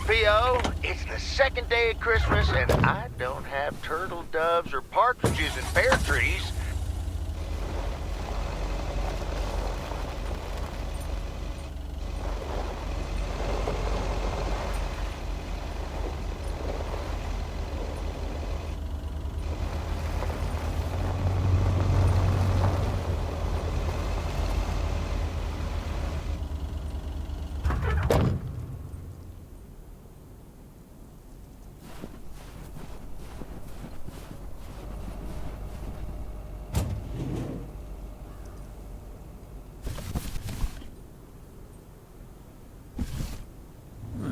P.O., it's the second day of Christmas, and I don't have turtle doves or partridges in pear trees.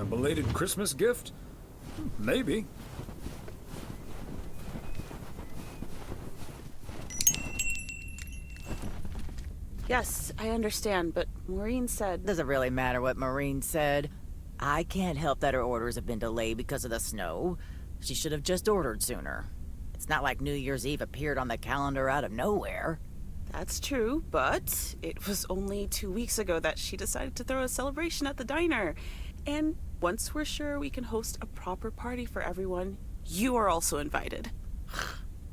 A belated Christmas gift? Maybe. Yes, I understand, but Maureen said... Doesn't really matter what Maureen said. I can't help that her orders have been delayed because of the snow. She should have just ordered sooner. It's not like New Year's Eve appeared on the calendar out of nowhere. That's true, but it was only 2 weeks ago that she decided to throw a celebration at the diner. And once we're sure we can host a proper party for everyone, you are also invited.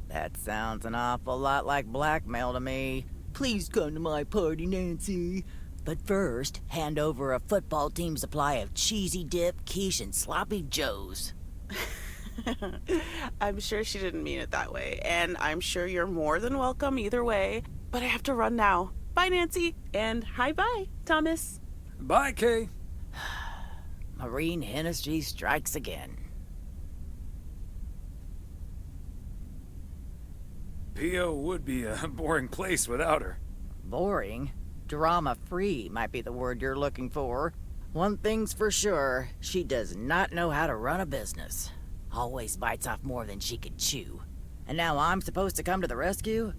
That sounds an awful lot like blackmail to me. Please come to my party, Nancy. But first, hand over a football team supply of cheesy dip, quiche, and sloppy joes. I'm sure she didn't mean it that way, and I'm sure you're more than welcome either way. But I have to run now. Bye, Nancy, and hi-bye, Thomas. Bye, Kay. Marine Hennessy strikes again. P.O. would be a boring place without her. Boring? Drama-free might be the word you're looking for. One thing's for sure, she does not know how to run a business. Always bites off more than she can chew. And now I'm supposed to come to the rescue?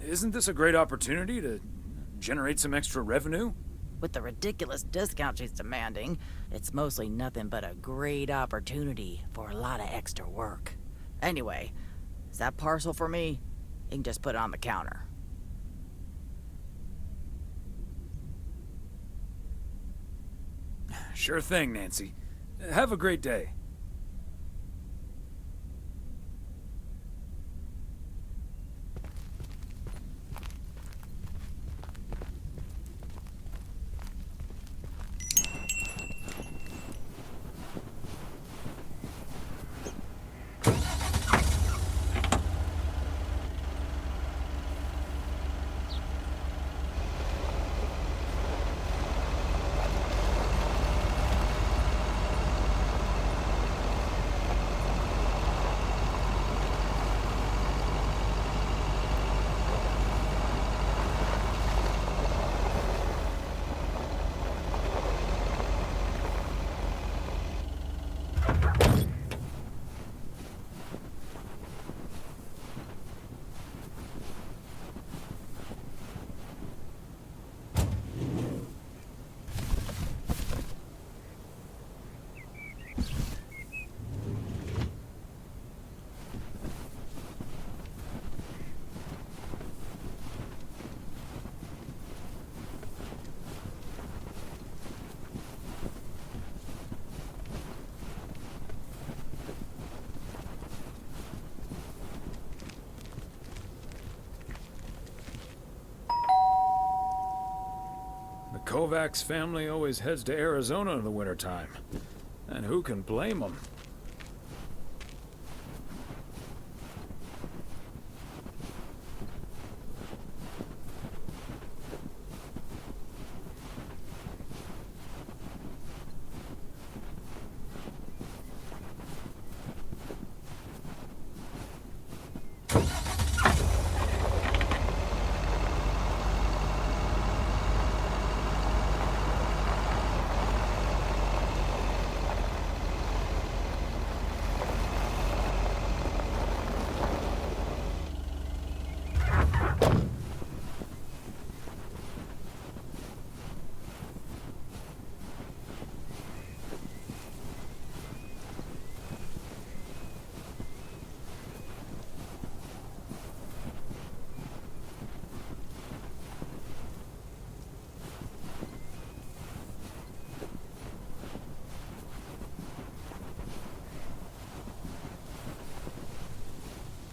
Isn't this a great opportunity to generate some extra revenue? With the ridiculous discount she's demanding, it's mostly nothing but a great opportunity for a lot of extra work. Anyway, is that parcel for me? You can just put it on the counter. Sure thing, Nancy. Have a great day. The Kovacs family always heads to Arizona in the wintertime. And who can blame them?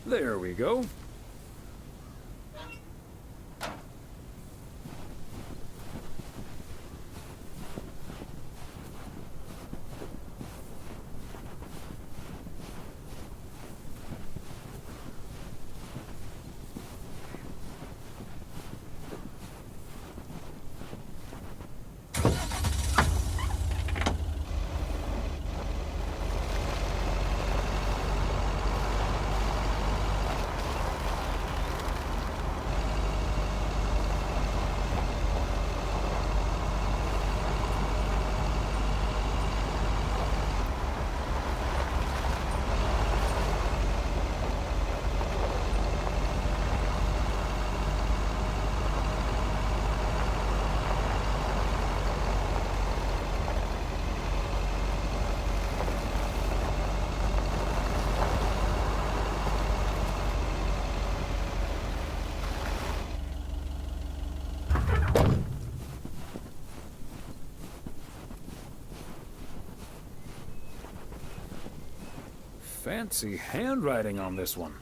There we go. Fancy handwriting on this one.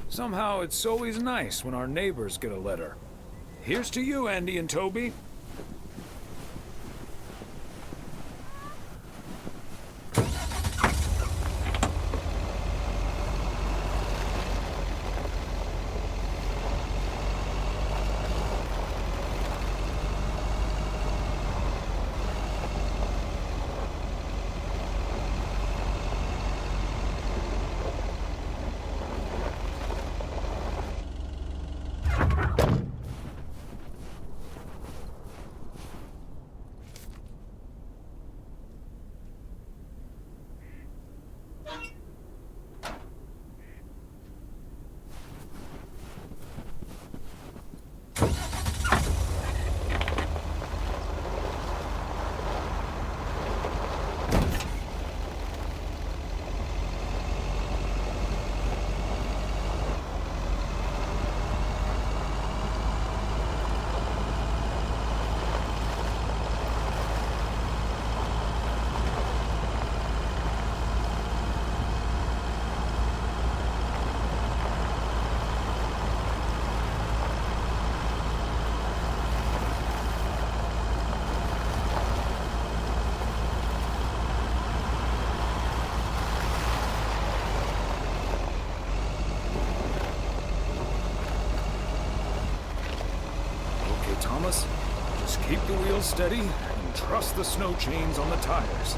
Somehow it's always nice when our neighbors get a letter. Here's to you, Andy and Toby. Thomas, just keep the wheels steady and trust the snow chains on the tires.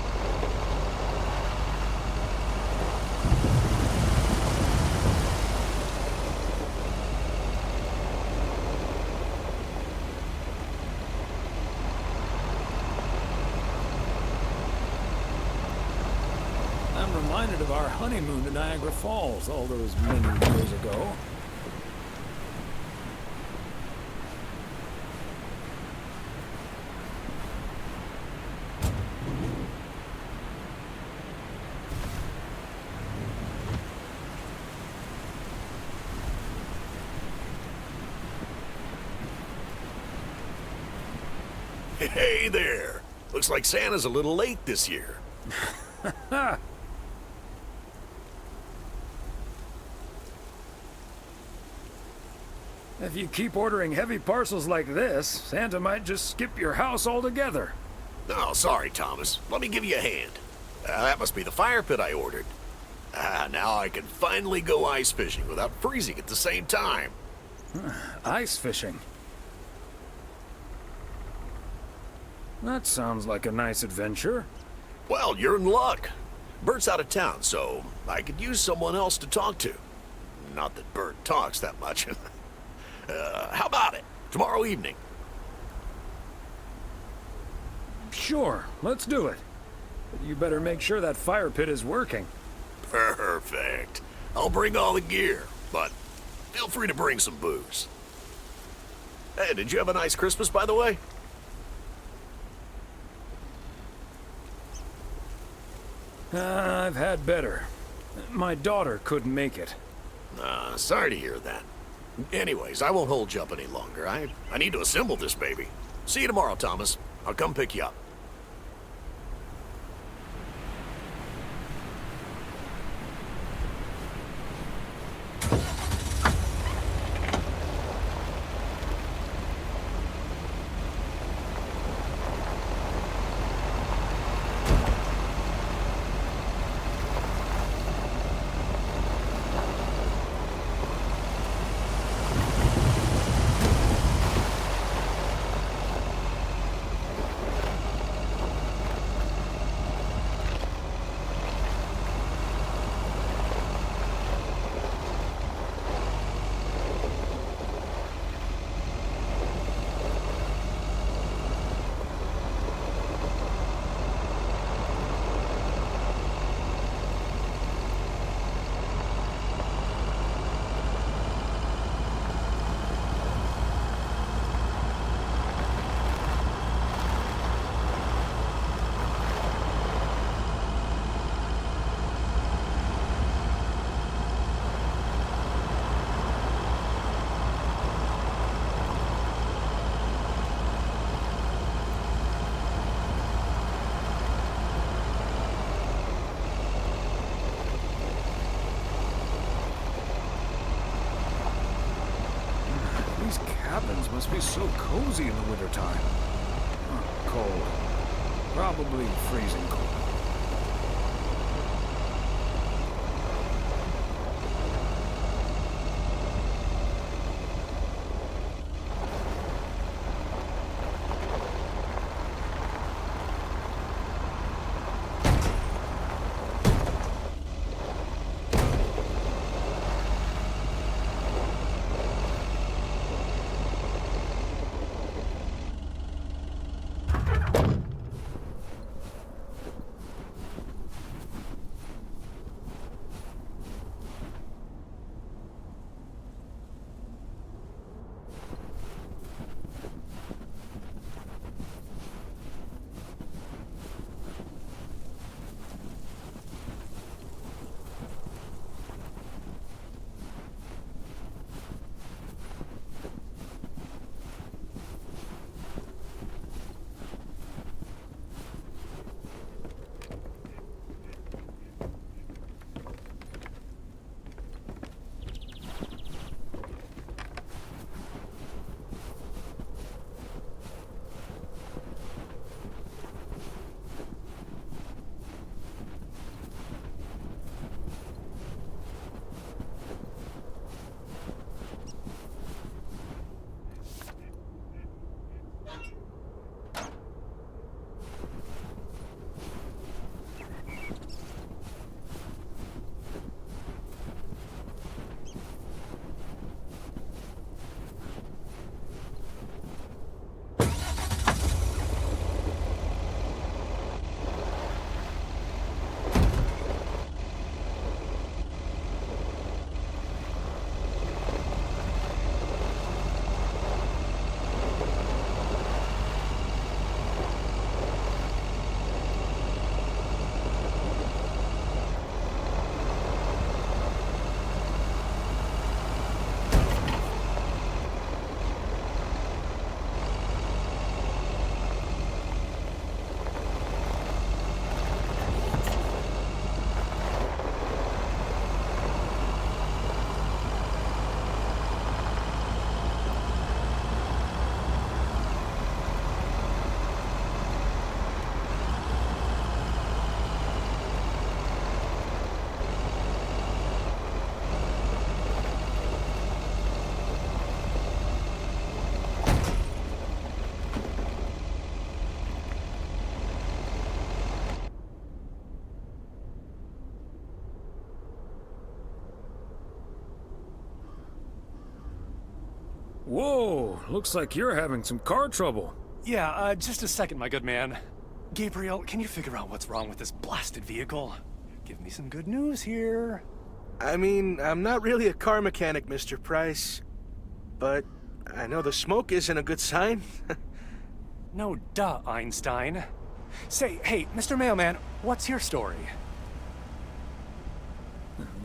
I'm reminded of our honeymoon to Niagara Falls all those many years ago. Hey there! Looks like Santa's a little late this year. If you keep ordering heavy parcels like this, Santa might just skip your house altogether. Oh, sorry, Thomas. Let me give you a hand. That must be the fire pit I ordered. Now I can finally go ice fishing without freezing at the same time. Ice fishing? That sounds like a nice adventure. Well, you're in luck. Bert's out of town, so I could use someone else to talk to. Not that Bert talks that much. How about it? Tomorrow evening. Sure, let's do it. But you better make sure that fire pit is working. Perfect. I'll bring all the gear, but feel free to bring some booze. Hey, did you have a nice Christmas, by the way? I've had better. My daughter couldn't make it. Sorry to hear that. Anyways, I won't hold you up any longer. I need to assemble this baby. See you tomorrow, Thomas. I'll come pick you up. These cabins must be so cozy in the wintertime. Cold. Probably freezing cold. Whoa, looks like you're having some car trouble. Yeah, just a second, my good man. Gabriel, can you figure out what's wrong with this blasted vehicle? Give me some good news here. I mean, I'm not really a car mechanic, Mr. Price. But I know the smoke isn't a good sign. No duh, Einstein. Say, hey, Mr. Mailman, what's your story?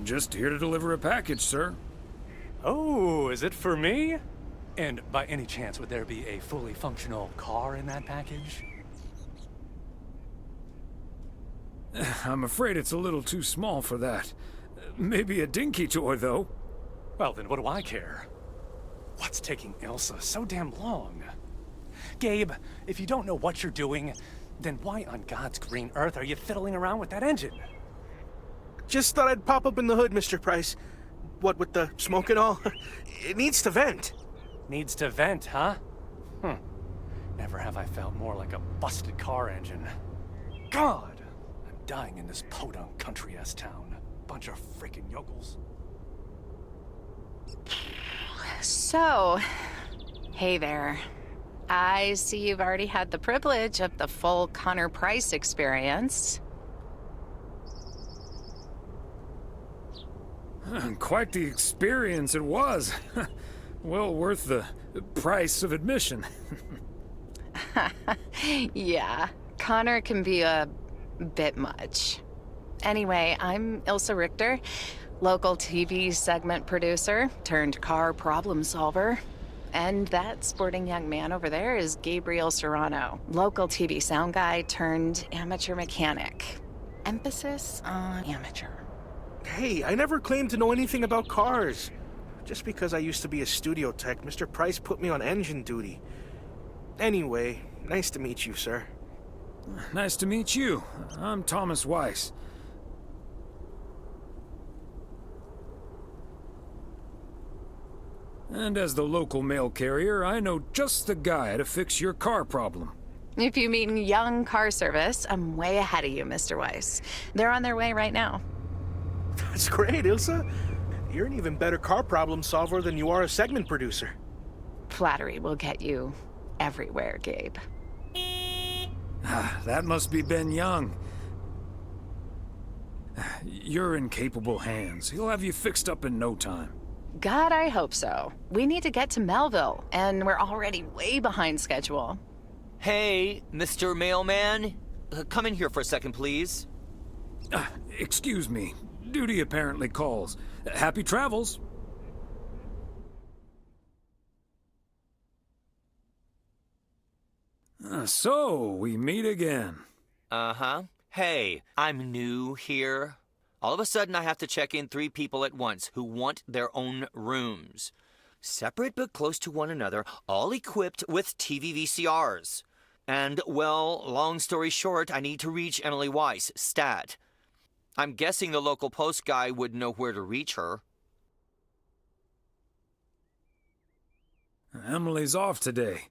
Just here to deliver a package, sir. Oh, is it for me? And by any chance, would there be a fully functional car in that package? I'm afraid it's a little too small for that. Maybe a dinky toy, though. Well, then what do I care? What's taking Ilsa so damn long? Gabe, if you don't know what you're doing, then why on God's green earth are you fiddling around with that engine? Just thought I'd pop up in the hood, Mr. Price. What with the smoke and all? It needs to vent. Needs to vent, huh? Never have I felt more like a busted car engine. God! I'm dying in this podunk country-ass town. Bunch of freaking yokels. So, hey there. I see you've already had the privilege of the full Connor Price experience. Quite the experience it was. Well worth the price of admission. Yeah, Connor can be a bit much. Anyway, I'm Ilsa Richter, local TV segment producer turned car problem solver. And that sporting young man over there is Gabriel Serrano, local TV sound guy turned amateur mechanic. Emphasis on amateur. Hey, I never claimed to know anything about cars. Just because I used to be a studio tech, Mr. Price put me on engine duty. Anyway, nice to meet you, sir. Nice to meet you. I'm Thomas Weiss. And as the local mail carrier, I know just the guy to fix your car problem. If you mean young car service, I'm way ahead of you, Mr. Weiss. They're on their way right now. That's great, Ilsa. You're an even better car problem solver than you are a segment producer. Flattery will get you everywhere, Gabe. That must be Ben Young. You're in capable hands. He'll have you fixed up in no time. God, I hope so. We need to get to Melville, and we're already way behind schedule. Hey, Mr. Mailman. Come in here for a second, please. Excuse me. Duty apparently calls. Happy travels. So, we meet again. Uh-huh. Hey, I'm new here. All of a sudden, I have to check in 3 people at once who want their own rooms. Separate but close to one another, all equipped with TV VCRs. And, well, long story short, I need to reach Emily Weiss, stat. I'm guessing the local post guy would know where to reach her. Emily's off today,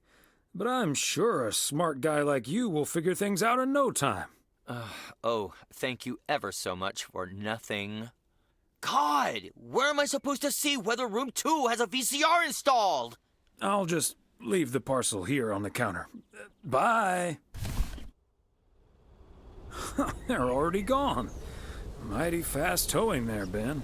but I'm sure a smart guy like you will figure things out in no time. Oh, thank you ever so much for nothing. God, where am I supposed to see whether room 2 has a VCR installed? I'll just leave the parcel here on the counter. Bye. They're already gone. Mighty fast towing there, Ben.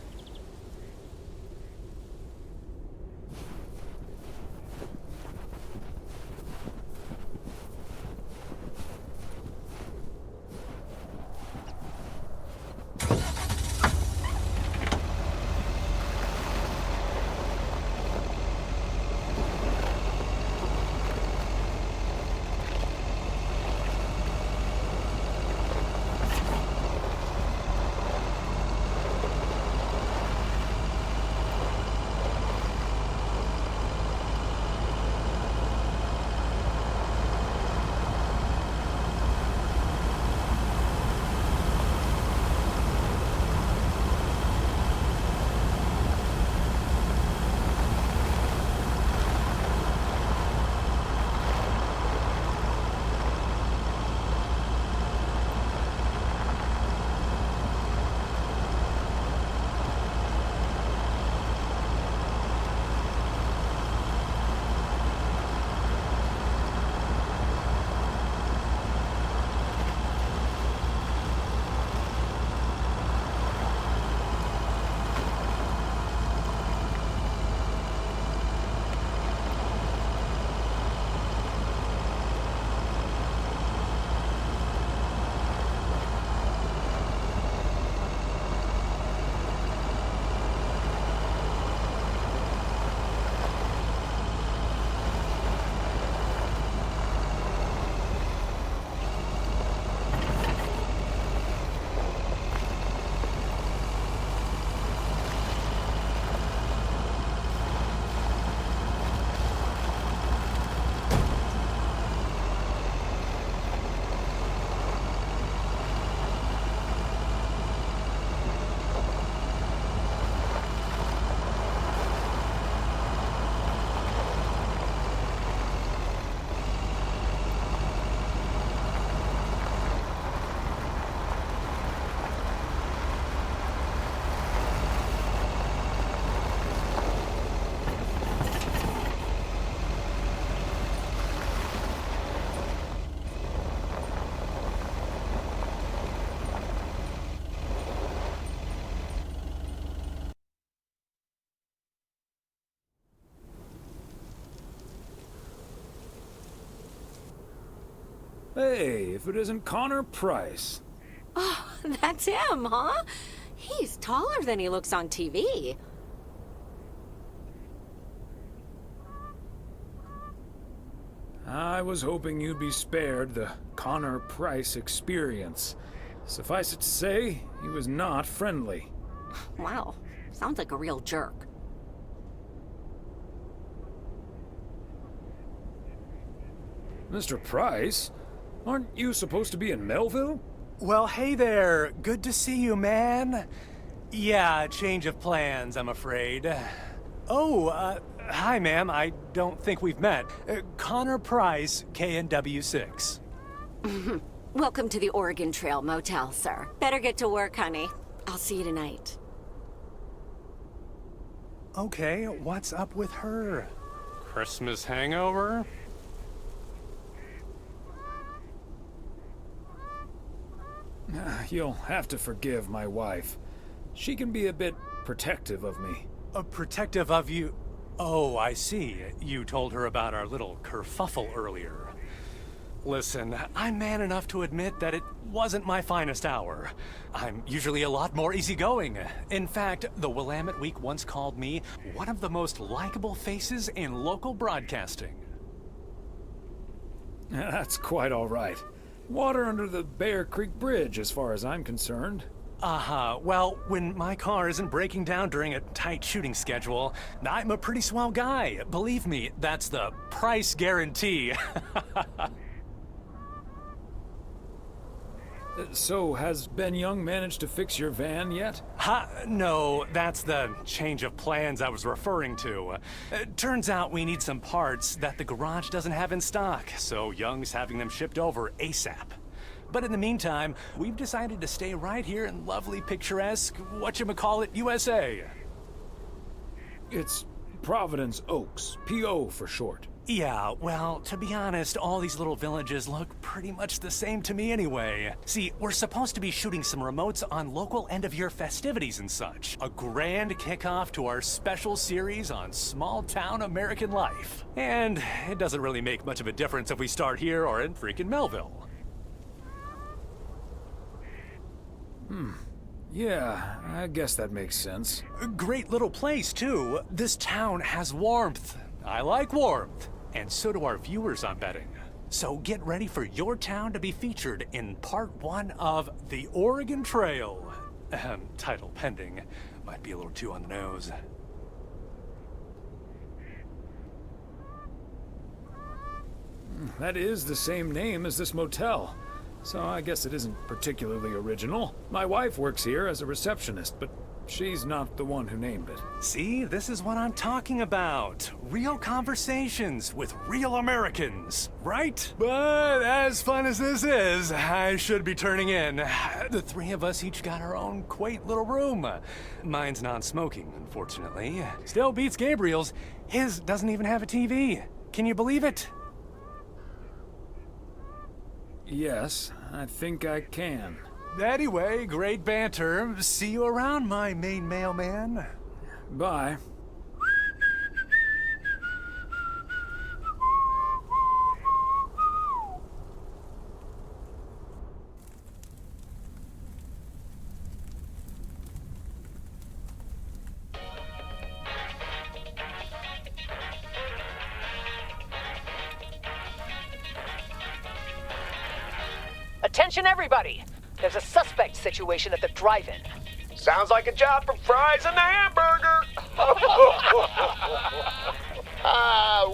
Hey, if it isn't Connor Price. Oh, that's him, huh? He's taller than he looks on TV. I was hoping you'd be spared the Connor Price experience. Suffice it to say, he was not friendly. Wow, sounds like a real jerk. Mr. Price? Aren't you supposed to be in Melville? Well, hey there. Good to see you, man. Yeah, change of plans, I'm afraid. Oh, hi, ma'am. I don't think we've met. Connor Price, KNW6. Welcome to the Oregon Trail Motel, sir. Better get to work, honey. I'll see you tonight. Okay, what's up with her? Christmas hangover? You'll have to forgive my wife. She can be a bit protective of me. Protective of you? Oh, I see. You told her about our little kerfuffle earlier. Listen, I'm man enough to admit that it wasn't my finest hour. I'm usually a lot more easygoing. In fact, the Willamette Week once called me one of the most likable faces in local broadcasting. That's quite all right. Water under the Bear Creek Bridge, as far as I'm concerned. Well, when my car isn't breaking down during a tight shooting schedule, I'm a pretty swell guy. Believe me, that's the price guarantee. So, has Ben Young managed to fix your van yet? No, that's the change of plans I was referring to. Turns out we need some parts that the garage doesn't have in stock, so Young's having them shipped over ASAP. But in the meantime, we've decided to stay right here in lovely, picturesque, whatchamacallit, USA. It's Providence Oaks, P.O. for short. Yeah, well, to be honest, all these little villages look pretty much the same to me anyway. See, we're supposed to be shooting some remotes on local end-of-year festivities and such. A grand kickoff to our special series on small-town American life. And it doesn't really make much of a difference if we start here or in freaking Melville. Yeah, I guess that makes sense. A great little place, too. This town has warmth. I like warmth. And so do our viewers, I'm betting. So get ready for your town to be featured in part 1 of The Oregon Trail. Title pending. Might be a little too on the nose. That is the same name as this motel. So I guess it isn't particularly original. My wife works here as a receptionist, but she's not the one who named it. See, this is what I'm talking about. Real conversations with real Americans, right? But as fun as this is, I should be turning in. The three of us each got our own quaint little room. Mine's non-smoking, unfortunately. Still beats Gabriel's. His doesn't even have a TV. Can you believe it? Yes, I think I can. Anyway, great banter. See you around, my main mailman. Bye. Attention everybody! There's a suspect situation at the drive-in. Sounds like a job for fries and a hamburger.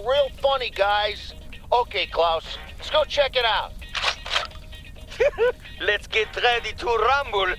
Real funny, guys. Okay, Klaus, let's go check it out. Let's get ready to rumble.